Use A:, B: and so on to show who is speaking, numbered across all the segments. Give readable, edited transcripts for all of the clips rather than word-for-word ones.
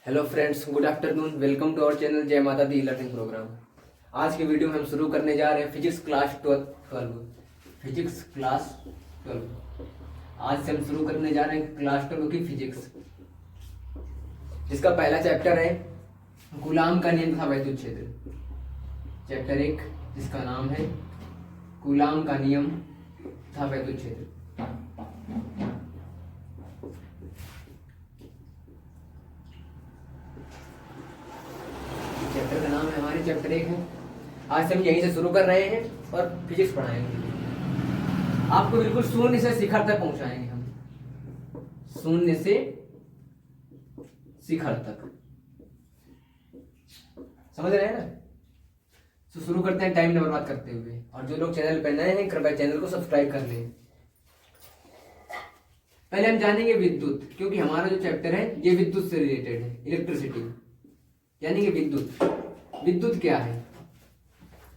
A: Hello friends, good afternoon. Welcome to our channel जय माता दी learning programme. आज के वीडियो में हम शुरू करने जा रहे हैं फिजिक्स क्लास 12। फिजिक्स क्लास 12 आज से हम शुरू करने जा रहे हैं क्लास 12 की फिजिक्स, जिसका पहला चैप्टर है कूलाम का नियम तथा वैद्युत क्षेत्र। चैप्टर 1 जिसका नाम है कूलाम का नियम तथा वैद्युत क्षेत्र। चैप्टर का नाम है, हमारे चैप्टर 1 है। आज से हम यहीं से शुरू कर रहे हैं और फिजिक्स पढ़ाएंगे। आपको बिल्कुल शून्य से शिखर तक पहुंचाएंगे हम, शून्य से शिखर तक। समझ रहे हैं ना? तो शुरू करते हैं टाइम न बर्बाद करते हुए। और जो लोग चैनल पर नए हैं कृपया चैनल को सब्सक्राइब कर लें। पहले हम जानेंगे विद्युत, क्योंकि हमारा जो चैप्टर है ये विद्युत से रिलेटेड है, इलेक्ट्रिसिटी यानी कि विद्युत। विद्युत क्या है?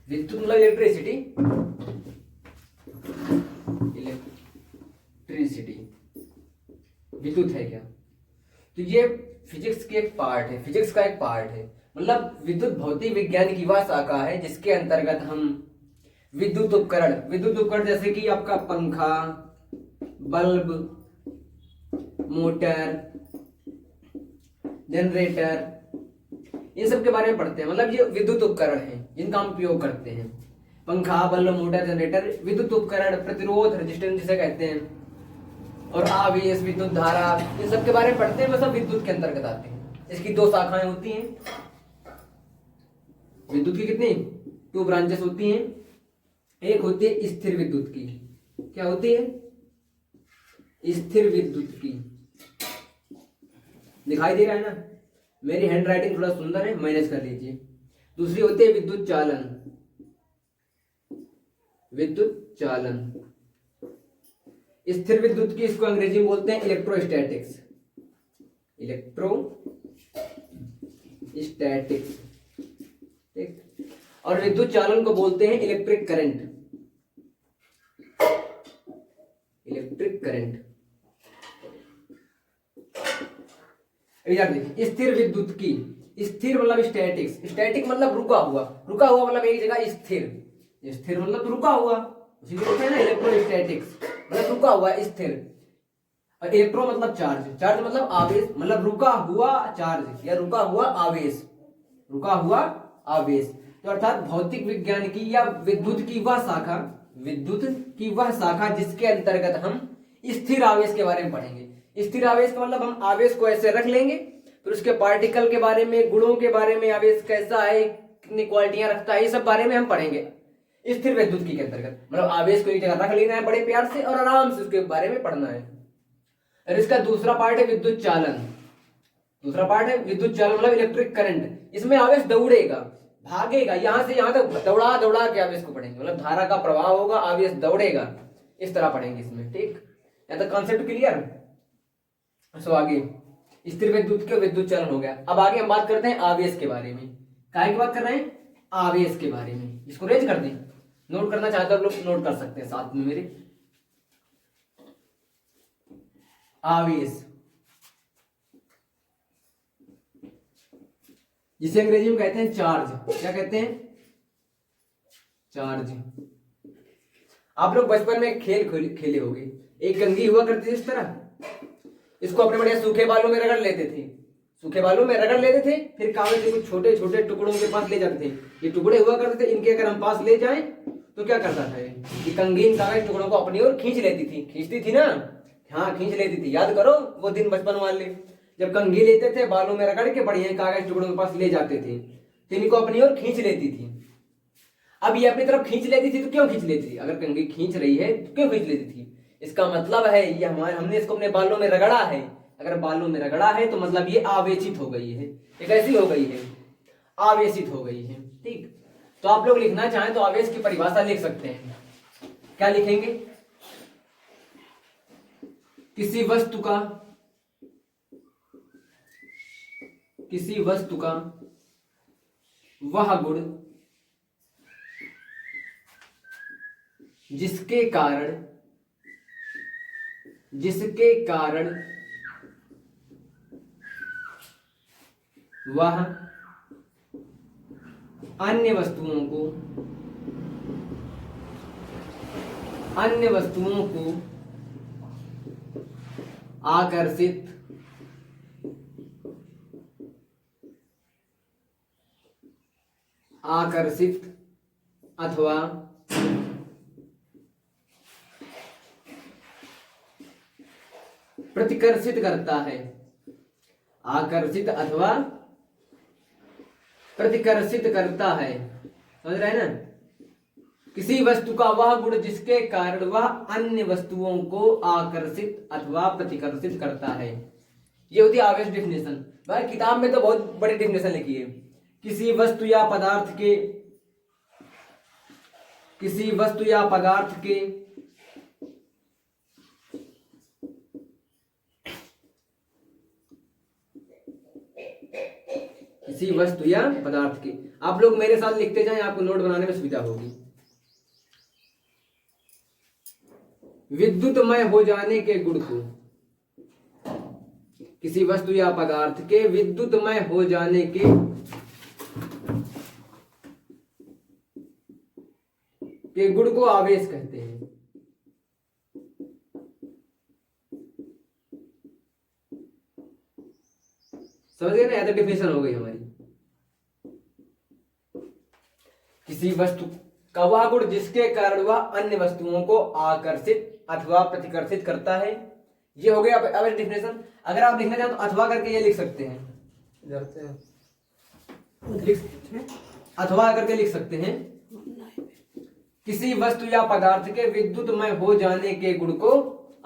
A: विद्युत मतलब इलेक्ट्रिसिटी। इलेक्ट्रिसिटी विद्युत है क्या? तो ये फिजिक्स की एक पार्ट है, फिजिक्स का एक पार्ट है। मतलब विद्युत भौतिक विज्ञान की वह शाखा है जिसके अंतर्गत हम विद्युत उपकरण जैसे कि आपका पंखा, बल्ब, मोटर, जनरेटर, इन सब के बारे में पढ़ते हैं। मतलब ये विद्युत उपकरण हैं जिनका हम उपयोग करते हैं। पंखा, बल्ब, मोटर, जनरेटर विद्युत उपकरण, प्रतिरोध, रेजिस्टेंस जिसे कहते हैं, और आवेश, विद्युत धारा, इन सब के बारे में पढ़ते हैं। वो सब विद्युत के अंतर्गत आते हैं। इसकी दो शाखाएं होती हैं। विद्युत की कितनी? 2 ब्रांचेस होती हैं। एक होती है स्थिर विद्युत की। क्या होती है? स्थिर विद्युत की। दिखाई दे रहा है ना? मेरी हैंड राइटिंग थोड़ा सुंदर है, मैनेज कर लीजिए। दूसरी होती है विद्युत चालन। विद्युत चालन स्थिर विद्युत की, इसको अंग्रेजी में बोलते हैं इलेक्ट्रोस्टैटिक्स। इलेक्ट्रोस्टैटिक्स, ठीक। और विद्युत चालन को बोलते हैं इलेक्ट्रिक करंट। Electric current. देखिए, स्थिर विद्युत की, स्थिर मतलब स्टैटिक्स। स्टैटिक मतलब रुका हुआ मतलब एक जगह स्थिर। स्थिर मतलब रुका हुआ, उसी को कहते हैं ना इलेक्ट्रोस्टैटिक्स, मतलब रुका हुआ स्थिर। और इलेक्ट्रो मतलब चार्ज, चार्ज मतलब आवेश, मतलब रुका हुआ चार्ज या रुका हुआ आवेश। रुका हुआ आवेश तो अर्थात भौतिक विज्ञान की या विद्युत की वह शाखा जिसके अंतर्गत हम स्थिर आवेश के बारे में पढ़ेंगे। स्थिर आवेश का मतलब हम आवेश को ऐसे रख लेंगे, फिर उसके पार्टिकल के बारे में, गुणों के बारे में, आवेश कैसा है, कितनी क्वालिटियां रखता है, ये सब बारे में हम पढ़ेंगे स्थिर विद्युत की के अंतर्गत। मतलब आवेश को एक जगह रख लेना है बड़े प्यार से और आराम से उसके बारे में पढ़ना है। और इसका दूसरा पार्ट है विद्युत चालन। दूसरा पार्ट है विद्युत चालन मतलब इलेक्ट्रिक करंट। इसमें आवेश दौड़ेगा, भागेगा, यहां से यहां तक दौड़ा दौड़ा के आवेश को पढ़ेंगे। मतलब धारा का प्रवाह होगा, आवेश दौड़ेगा, इस तरह पढ़ेंगे इसमें, ठीक है? तो कॉन्सेप्ट क्लियर। सो आगे स्थिर विद्युत के विद्युत चालन हो गया। अब आगे हम बात करते हैं आवेश के बारे में। काय की बात कर रहे हैं? आवेश के बारे में। इसको रेज कर दें, नोट करना चाहते हो लोग नोट कर सकते हैं साथ में मेरे। आवेश जिसे अंग्रेजी में कहते हैं चार्ज। क्या कहते हैं? चार्ज। आप लोग बचपन में खेल खेले होंगे। एक कंघी हुआ करती थी इस तरह, इसको अपने बढ़िया सूखे बालों में रगड़ लेते थे। फिर कागज के कुछ छोटे छोटे टुकड़ों के पास ले जाते थे। ये टुकड़े हुआ करते थे, इनके अगर हम पास ले जाएं तो क्या करता था ये कंघी इन कागज टुकड़ों को अपनी ओर खींचती थी ना। हाँ, खींच लेती थी। याद करो वो दिन बचपन वाले, जब कंघी लेते थे, बालों में रगड़ के बढ़िया कागज टुकड़ों के पास ले जाते थे, तो इनको अपनी ओर खींच लेती थी। अब ये अपनी तरफ खींच लेती थी तो क्यों खींच लेती थी? अगर कंघी खींच रही है तो क्यों खींच लेती थी? इसका मतलब है ये हमने इसको अपने बालों में रगड़ा है। अगर बालों में रगड़ा है तो मतलब ये आवेशित हो गई है। ये कैसी हो गई है? आवेशित हो गई है, ठीक। तो आप लोग लिखना चाहें तो आवेश की परिभाषा लिख सकते हैं। क्या लिखेंगे? किसी वस्तु का वह गुण जिसके कारण वह अन्य वस्तुओं को आकर्षित अथवा प्रतिकर्षित करता है। आकर्षित अथवा प्रतिकर्षित करता है, समझ रहे हैं ना। किसी वस्तु का वह गुण जिसके कारण वह अन्य वस्तुओं को आकर्षित अथवा प्रतिकर्षित करता है, ये होती है आवेश डिफिनेशन। भाई किताब में तो बहुत बड़ी डिफिनेशन लिखी है। किसी वस्तु या पदार्थ के किसी वस्तु या पदार्थ के आप लोग मेरे साथ लिखते जाएं, आपको नोट बनाने में सुविधा होगी। विद्युतमय हो जाने के गुण को, किसी वस्तु या पदार्थ के विद्युतमय हो जाने के गुण को आवेश कहते हैं। समझ गए ना, या तो डिफिनेशन हो गई हमारी। किसी वस्तु का वह गुण जिसके कारण वह अन्य वस्तुओं को आकर्षित अथवा प्रतिकर्षित करता है, ये हो गया आवेश डिफिनेशन। अगर आप लिखना चाहें तो अथवा करके ये लिख सकते हैं, अथवा करके लिख सकते हैं। किसी वस्तु या पदार्थ के विद्युतमय हो जाने के गुण को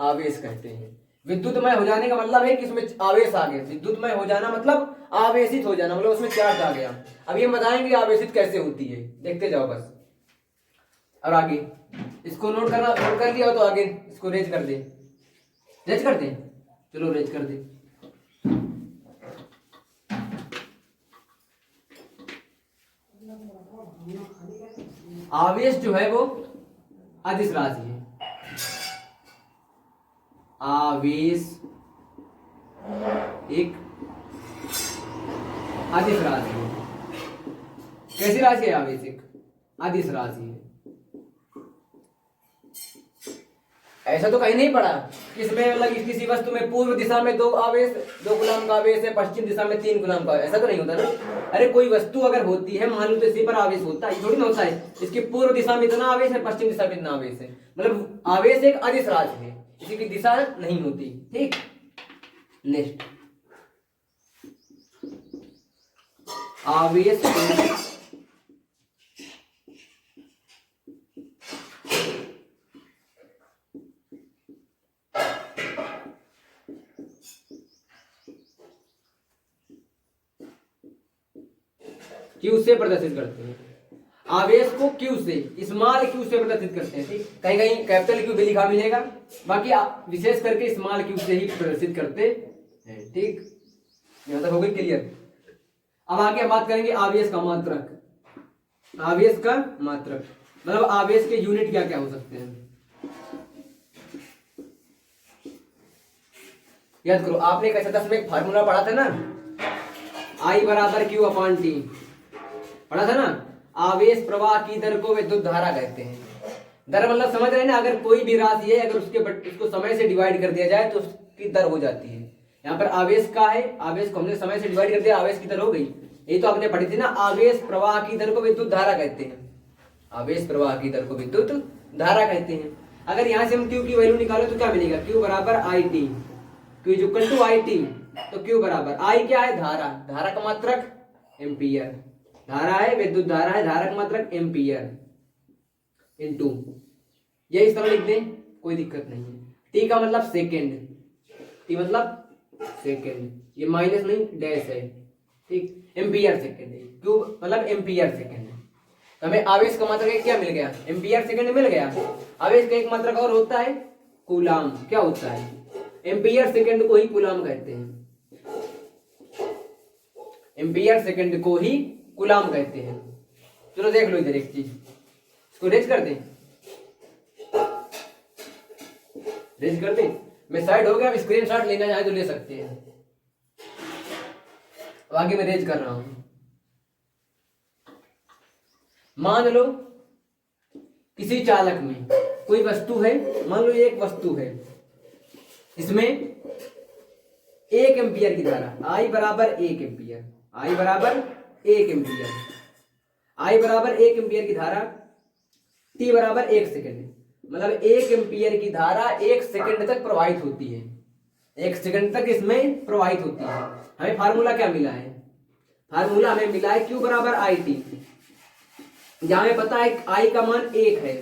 A: आवेश कहते हैं। विद्युतमय हो जाने का मतलब है कि इसमें आवेश आ गया। विद्युतमय हो जाना मतलब आवेशित हो जाना, मतलब उसमें चार्ज आ गया। अब ये बताएंगे आवेशित कैसे होती है, देखते जाओ बस। और आगे इसको नोट कर लिया हो तो आगे इसको रेज कर दे। चलो रेज कर दे। आवेश जो है वो अदिश राशि है। आवेश एक अदिश राशि है। कैसी राशि है आवेश? एक अदिश राशि है। ऐसा तो कहीं नहीं पढ़ा कि इसमें मतलब किसी वस्तु में पूर्व दिशा में 2 कूलम का आवेश है, पश्चिम दिशा में 3 कूलम का। ऐसा तो नहीं होता ना। अरे कोई वस्तु अगर होती है, मान लो तो इसी पर आवेश होता है, थोड़ी ना होता है इसकी पूर्व दिशा में इतना आवेश है, पश्चिम दिशा में इतना आवेश है। मतलब आवेश एक अदिश राशि है, इसी की दिशा नहीं होती। ठीक, नेक्स्ट आवेश क्यू से प्रदर्शित करते हैं। आवेश को क्यू से, स्मॉल क्यू से प्रदर्शित करते हैं। ठीक, कहीं कहीं कैपिटल क्यू भी लिखा मिलेगा, बाकी विशेष करके स्मॉल क्यू से ही प्रदर्शित करते हैं। ठीक, यहां तक हो गई क्लियर। अब आगे हम बात करेंगे आवेश का मात्रक। आवेश का मात्रक मतलब आवेश के यूनिट क्या क्या हो सकते हैं। याद करो, आपने कैसे 10 में एक फार्मूला पढ़ा था ना, I बराबर Q अपॉन T पढ़ा था ना। आवेश प्रवाह की दर को विद्युत धारा कहते हैं। दर मतलब समझ रहे हैं ना, अगर कोई भी राशि है, अगर उसको समय से डिवाइड कर दिया जाए तो उसकी दर हो जाती है। यहाँ पर आवेश का है, आवेश को हमने समय से डिवाइड कर दिया, आवेश की दर हो गई। यही तो आपने पढ़ी थी ना, आवेश प्रवाह की दर को विद्युत धारा कहते हैं। आवेश प्रवाह की दर को विद्युत धारा कहते हैं। अगर यहाँ से हम Q की वैल्यू निकालो तो क्या मिलेगा? Q बराबर IT, Q equal to IT। तो Q बराबर I क्या है? धारा। धारा का मात्रक एम्पियर। धारा है, विद्युत धारा है, धारा का मात्रक एम्पियर इनटू, ये इस तरह लिख दें, कोई दिक्कत नहीं है। T का मतलब सेकेंड, T मतलब सेकेंड, ये माइनस नहीं डैश है। ठीक, एम्पियर सेकेंड है, Q मतलब एम्पियर सेकेंड है। तो हमें आवेश का मात्रक क्या मिल गया? एम्पियर सेकेंड मिल गया। आवेश का एक मात्रक और होता है कूलाम। क्या होता है? एम्पियर सेकेंड को ही कूलाम कहते हैं। एम्पियर सेकेंड को ही कूलाम कहते हैं। चलो देख लो इधर एक चीज, इसको रेज कर दें। रेज कर दें, मैं साइड हो गया। स्क्रीनशॉट लेना चाहे तो ले सकते हैं। अब आगे मैं रेज कर रहा हूं। मान लो किसी चालक में कोई वस्तु है, मान लो ये एक वस्तु है, इसमें 1 एम्पियर की धारा, I बराबर 1 एम्पियर, I बराबर 1 एम्पियर, I बराबर 1 एम्पियर की धारा, T बराबर 1 सेकेंड, मतलब 1 एम्पियर की धारा 1 सेकेंड तक प्रवाहित होती है, 1 सेकेंड तक इसमें प्रवाहित होती है। हमें फार्मूला क्या मिला है? फार्मूला हमें मिला है Q बराबर IT, जहां हमें पता है I का मान 1 है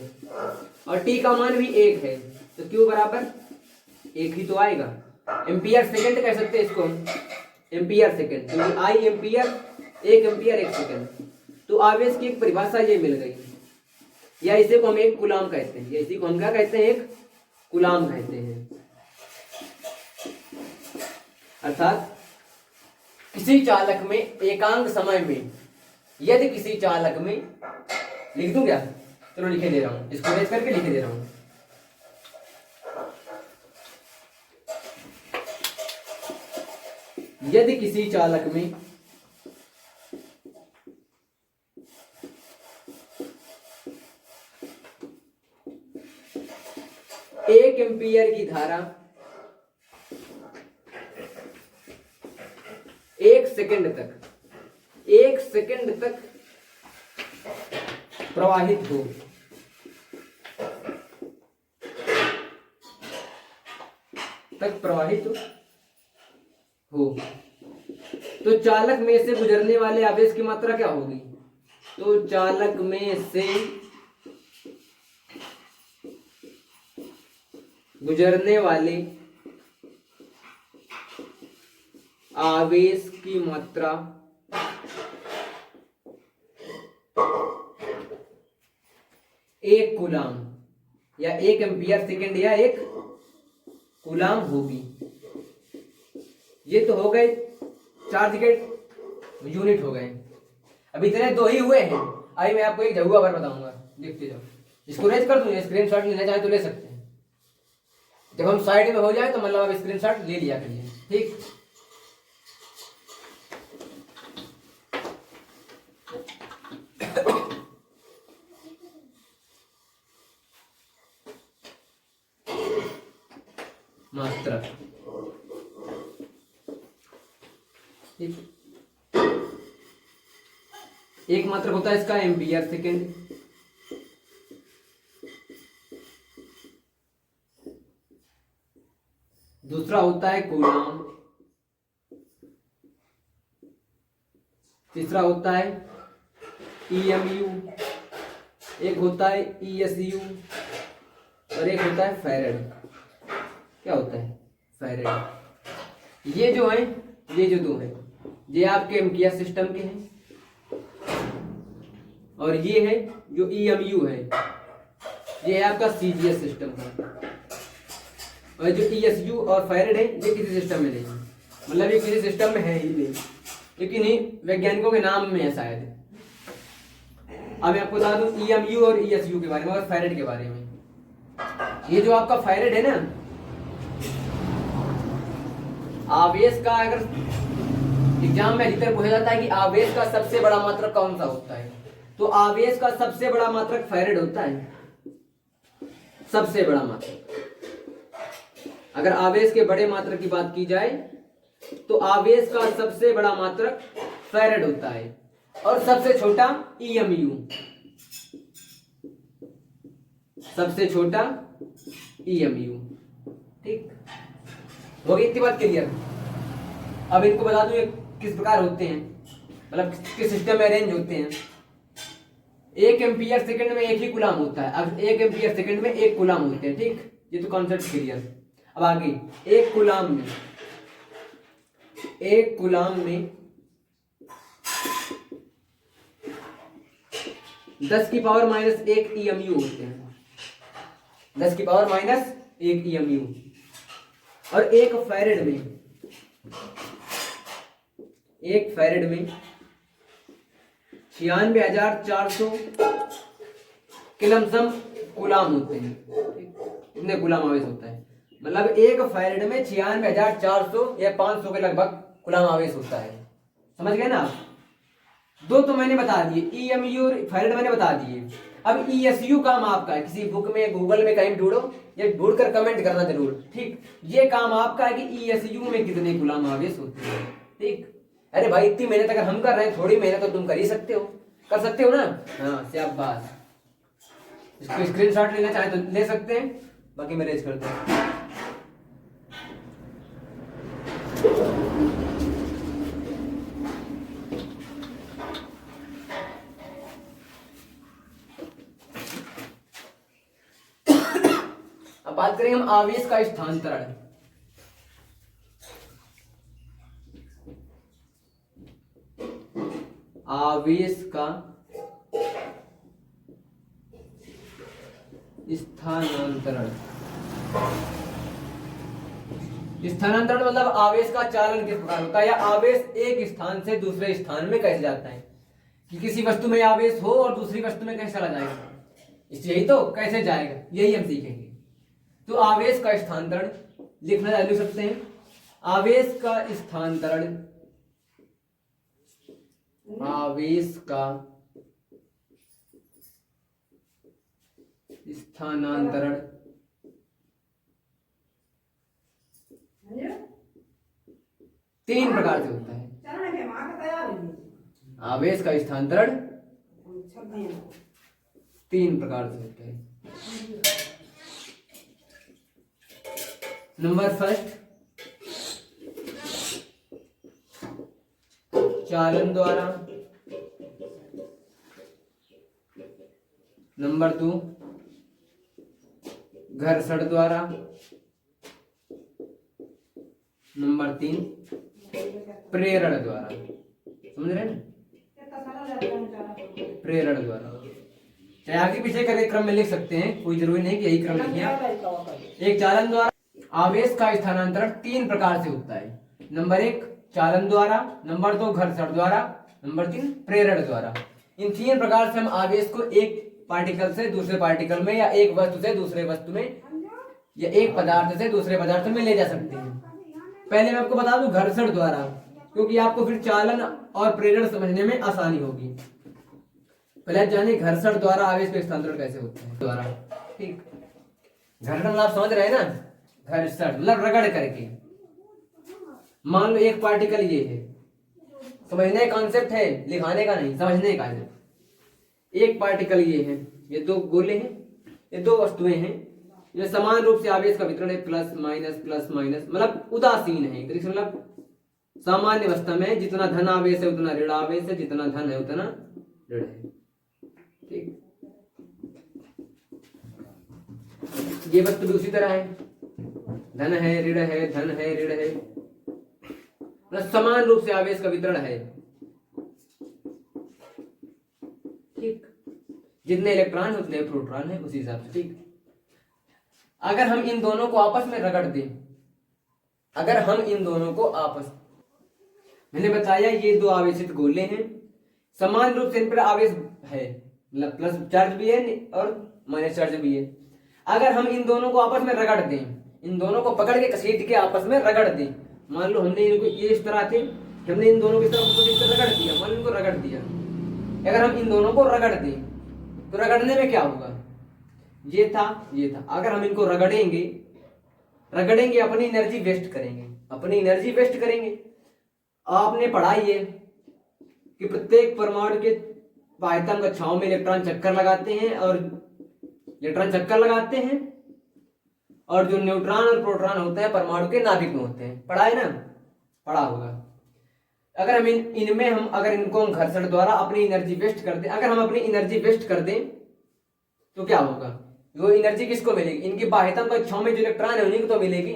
A: और T का मान भी 1 है, तो Q बराबर 1 ही तो आएगा। एम्पियर सेकेंड कह सकते हैं इसको हम, एम्पियर सेकेंड, क्योंकि I एम्पियर, 1 एम्पियर 1 सेकेंड। तो आवेश की एक परिभाषा ये मिल गई, या इसे को हम एक कूलाम कहते हैं, या इसी को हम क्या कहते हैं? एक कूलाम कहते हैं। अर्थात किसी चालक में एकांक समय में, यदि किसी चालक में, लिख दूं क्या? चलो लिखे दे रहा हूं, इसको रेज करके लिखे दे रहा हूं। यदि किसी चालक में एक एम्पियर की धारा 1 सेकेंड तक प्रवाहित हो, तो चालक में से गुजरने वाले आवेश की मात्रा क्या होगी? तो चालक में से गुजरने वाले आवेश की मात्रा एक कूलाम, या 1 एम्पियर सेकेंड, या 1 कूलाम होगी। ये तो हो गए चार्ज के यूनिट हो गए। अभी इतने 2 ही हुए हैं। अभी मैं आपको एक जगह बार बताऊंगा, देखते जाओ। इसको रेज कर दूं, स्क्रीनशॉट लेना चाहे तो ले सकते हैं। जब हम साइड में हो जाए तो मतलब आप स्क्रीनशॉट ले लिया करिए, ठीक। मात्रा, ठीक। एक मात्रक होता है इसका एम्पियर सेकेंड, दूसरा होता है कूलाम, तीसरा होता है EMU, एक होता है ESU और एक होता है फैरेड। क्या होता है? फैरेड। ये जो है, ये जो 2 है, ये आपके एम्पियर सिस्टम के हैं, और ये है जो EMU है, ये है आपका CGS सिस्टम का। और जो ESU और फैरेड है, ये किसी सिस्टम में नहीं है, मतलब ये किसी सिस्टम में है ही नहीं, लेकिन ही वैज्ञानिकों के नाम में है शायद। अब मैं आपको बता दूं EMU और ESU के बारे में और फैरेड के बारे में। ये जो आपका फैरेड है ना, आवेश का, अगर एग्जाम में अधिकतर पूछा जाता है कि आवेश का सबसे बड़ा मात्रक कौन सा होता है, तो आवेश का सबसे बड़ा मात्रक फैरेड होता है, सबसे बड़ा मात्रक। अगर आवेश के बड़े मात्रक की बात की जाए तो आवेश का सबसे बड़ा मात्रक फैरेड होता है, और सबसे छोटा EMU, सबसे छोटा EMU, ठीक। हो गई इतनी बात क्लियर। अब इनको बता दूं ये किस प्रकार होते हैं, मतलब किस सिस्टम में अरेंज होते हैं। 1 एम्पियर सेकेंड में 1 ही कूलाम होता है। अब 1 एम्पियर सेकेंड में 1 कूलाम होते हैं, ठीक। ये तो कॉन्सेप्ट क्लियर। अब आगे, एक कूलाम में 10 की पावर -1 EMU होते हैं, 10 की पावर -1 EMU। और एक फैरेड में 96,400 किलमसम कूलाम होते हैं, इतने कूलाम आवेश होता है। मतलब एक फैरेड में 96,400 या 500 के लगभग कूलाम आवेश होता है। समझ गए ना आप? दो तो मैंने बता दिए, EMU और फैरेड मैंने बता दिए। अब ESU काम आपका है, किसी बुक में गूगल में कहीं ढूंढो, ये ढूंढ कर कमेंट करना जरूर, ठीक। ये काम आपका है कि ESU में कितने कूलम आवेश होते हैं, ठीक। अरे भाई इतनी मेहनत अगर हम कर रहे हैं, थोड़ी मेहनत तो तुम कर ही सकते हो, कर सकते हो ना? हाँ शाबाश। इसको स्क्रीनशॉट लेना चाहे तो ले सकते हैं, बाकी मैं रेज करता हूँ। अब बात करें हम आवेश का स्थानांतरण। आवेश का स्थानांतरण, स्थानांतरण मतलब आवेश का चालन किस प्रकार होता है, या आवेश एक स्थान से दूसरे स्थान में कैसे जाता है, कि किसी वस्तु में आवेश हो और दूसरी वस्तु में कैसे चला जाएगा, यही तो कैसे जाएगा, यही हम सीखेंगे। तो आवेश का स्थानांतरण लिखना लिख सकते हैं, आवेश का स्थानांतरण, आवेश का स्थानांतरण तीन प्रकार से होता है। आवेश का स्थानांतरण तीन प्रकार से होता है। नंबर फर्स्ट, चालन द्वारा। नंबर दो, घर्षण द्वारा। नंबर तीन, प्रेरण द्वारा। समझ रहे हैं? प्रेरण द्वारा। चाहे आगे पीछे करके क्रम में लिख सकते हैं, कोई जरूरी नहीं कि यही क्रम लिखिए। एक, चालन द्वारा। आवेश का स्थानांतरण तीन प्रकार से होता है। नंबर एक, चालन द्वारा। नंबर दो, घर्षण द्वारा। नंबर तीन, प्रेरण द्वारा। इन तीन प्रकार से हम आवेश को एक पार्टिकल से दूसरे पार्टिकल में, या एक वस्तु से दूसरे वस्तु में, या एक पदार्थ से दूसरे पदार्थ में ले जा सकते हैं। पहले मैं आपको बता दूं घर्षण द्वारा, क्योंकि आपको फिर चालन और प्रेरण समझने में आसानी होगी। पहले जानिए घर्षण द्वारा आवेश का स्थानांतरण कैसे होता है। द्वारा, ठीक। घर्षण आप समझ रहे हैं ना, घर्षण मतलब रगड़ करके। मान लो एक पार्टिकल ये है, समझने का कॉन्सेप्ट है, लिखाने का नहीं, समझने का है। एक पार्टिकल ये है, ये दो गोले हैं, ये दो वस्तुएं हैं, ये समान रूप से आवेश का वितरण है, प्लस माइनस मतलब उदासीन है, मतलब सामान्य अवस्था में जितना धन आवेश है उतना ऋण आवेश है, जितना धन है उतना ऋण है, ठीक। ये वस्तु भी उसी तरह है, धन है ऋण है, धन है ऋण है, मतलब समान रूप से आवेश का वितरण है, ठीक। जितने इलेक्ट्रॉन है उतने प्रोटॉन है, उसी हिसाब से, ठीक। अगर हम इन दोनों को आपस में रगड़ दें, अगर हम इन दोनों को आपस, मैंने बताया ये दो आवेशित गोले हैं, समान रूप से इन पर आवेश है, मतलब प्लस चार्ज भी है और माइनस चार्ज भी है। अगर हम इन दोनों को आपस में रगड़ दें, इन दोनों को पकड़ के घसीट के आपस में रगड़ दें, मान लो हमने इनको ये इस तरह थे, हमने इन दोनों की तरफ रगड़ दिया, मान लो इनको रगड़ दिया। अगर हम इन दोनों को रगड़ दें तो रगड़ने में क्या होगा, ये था ये था, अगर हम इनको रगड़ेंगे अपनी एनर्जी वेस्ट करेंगे, अपनी एनर्जी वेस्ट करेंगे। आपने पढ़ाई है कि प्रत्येक परमाणु के पायतन कक्षाओं में इलेक्ट्रॉन चक्कर लगाते हैं, और जो न्यूट्रॉन और प्रोटॉन होते हैं परमाणु के नाभिक में होते हैं, पढ़ा है ना, पढ़ा होगा। अगर हम इनमें हम अगर इनको हम घर्षण द्वारा अपनी एनर्जी वेस्ट कर दें, अगर हम अपनी एनर्जी वेस्ट कर दें तो क्या होगा, वो एनर्जी किसको मिलेगी, इनकी बाह्यतम कक्षाओं में जो इलेक्ट्रॉन है उन्हीं को तो मिलेगी,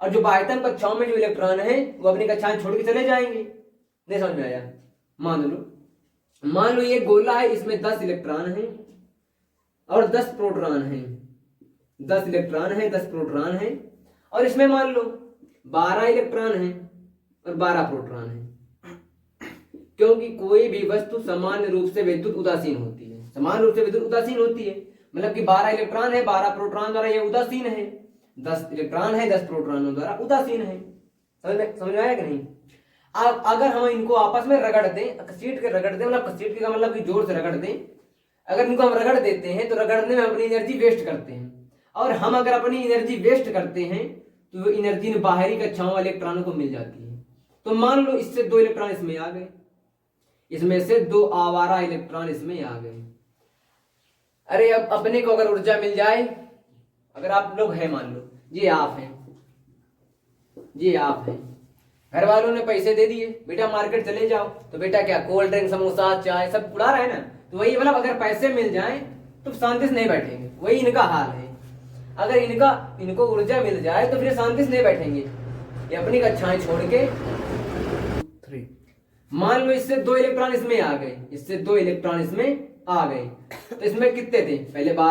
A: और जो बाह्यतम कक्षाओं में जो इलेक्ट्रॉन है वो अपनी कक्षाएं छोड़ के चले जाएंगे। नहीं समझ में आया? मान लो ये गोला है, इसमें 10 इलेक्ट्रॉन है और 10 प्रोटॉन है, 10 इलेक्ट्रॉन है 10 प्रोटॉन है, और इसमें मान लो 12 इलेक्ट्रॉन है और 12 प्रोटॉन है। क्योंकि कोई भी वस्तु सामान्य रूप से विद्युत उदासीन होती है, समान रूप से विद्युत उदासीन होती है, मतलब कि 12 इलेक्ट्रॉन है 12 प्रोटॉन द्वारा ये उदासीन है, 10 इलेक्ट्रॉन है 10 प्रोटॉनों द्वारा उदासीन है। समझ में आया कि नहीं? अगर हम इनको आपस में रगड़ दें, घसीट के रगड़ दें, मतलब घसीट के मतलब कि जोर से रगड़ दें, अगर इनको हम रगड़ देते हैं तो रगड़ने में अपनी एनर्जी वेस्ट करते हैं, और हम अगर अपनी एनर्जी वेस्ट करते हैं तो वो एनर्जी बाहरी कक्षाओं इलेक्ट्रॉनों को मिल जाती है। तो मान लो इससे 2 इलेक्ट्रॉन इसमें आ गए, इसमें से 2 आवारा इलेक्ट्रॉन इसमें आ गए। अरे अब अपने को अगर ऊर्जा मिल जाए, अगर आप लोग हैं, मान लो ये आप हैं, ये आप हैं, घर वालों ने पैसे दे दिए, बेटा मार्केट चले जाओ, तो बेटा क्या कोल्ड ड्रिंक समोसा चाय सब उड़ा रहा है ना। तो वही मतलब अगर पैसे मिल जाएं तो शांति से नहीं बैठेंगे, वही इनका हाल है। अगर इनको ऊर्जा मिल जाए तो फिर शांति से नहीं बैठेंगे, ये अपनी कक्षाएं छोड़ के। 3 मान लो इससे 2 इलेक्ट्रॉन इसमें आ गए, इससे 2 इलेक्ट्रॉन इसमें आ गए, तो इसमें कितने थे पहले 12